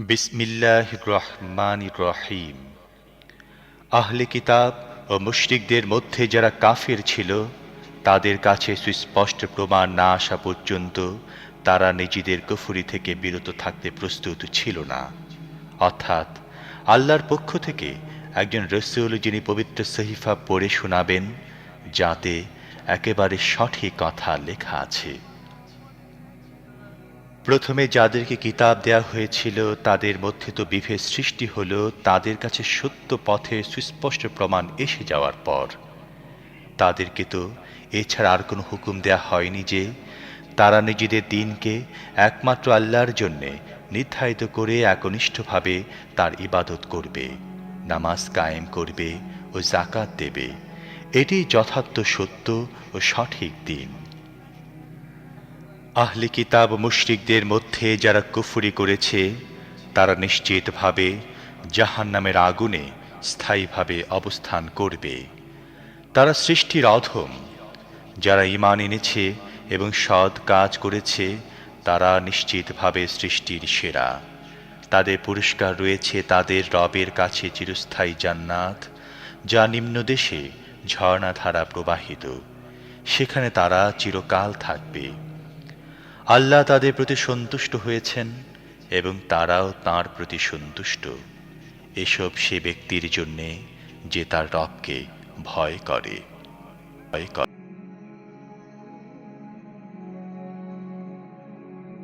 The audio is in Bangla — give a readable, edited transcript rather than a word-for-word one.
বিসমিল্লাহির রহমানির রহিম। আহলে কিতাব ও মুশরিকদের মধ্যে যারা কাফির ছিল, তাদের কাছে সুস্পষ্ট প্রমাণ না আসা পর্যন্ত তারা নিজেদের কুফরি থেকে বিরত থাকতে প্রস্তুত ছিল না। অর্থাৎ আল্লাহর পক্ষ থেকে একজন রসূল যিনি পবিত্র সহিফা পড়ে শোনাবেন, যাতে একেবারে সঠিক কথা লেখা আছে। প্রথমে যাদেরকে কিতাব দেয়া হয়েছিল তাদের মধ্যে তো বিভেদ সৃষ্টি হল তাদের কাছে সত্য পথের সুস্পষ্ট প্রমাণ এসে যাওয়ার পর। তাদেরকে তো এছাড়া আর কোনো হুকুম দেয়া হয়নি যে তারা নিজেদের দিনকে একমাত্র আল্লাহর জন্যে নির্ধারিত করে একনিষ্ঠভাবে তার ইবাদত করবে, নামাজ কায়েম করবে ও যাকাত দেবে। এটি যথার্থ সত্য ও সঠিক দিন। আহলে কিতাব মুশরিকদের মধ্যে যারা কুফরি করেছে, তারা নিশ্চিতভাবে জাহান্নামের আগুনে স্থায়ীভাবে অবস্থান করবে। তারা সৃষ্টির অধম। যারা ঈমান এনেছে এবং সৎ কাজ করেছে, তারা নিশ্চিতভাবে সৃষ্টির সেরা। তাদের পুরস্কার রয়েছে তাদের রবের কাছে চিরস্থায়ী জান্নাত, যা নিম্নদেশে ঝর্ণাধারা প্রবাহিত। সেখানে তারা চিরকাল থাকবে। আল্লাহ তাদের প্রতি সন্তুষ্ট হয়েছেন এবং তারাও তাঁর প্রতি সন্তুষ্ট। এসব সে ব্যক্তির জন্যে যে তার রবকে ভয় করে।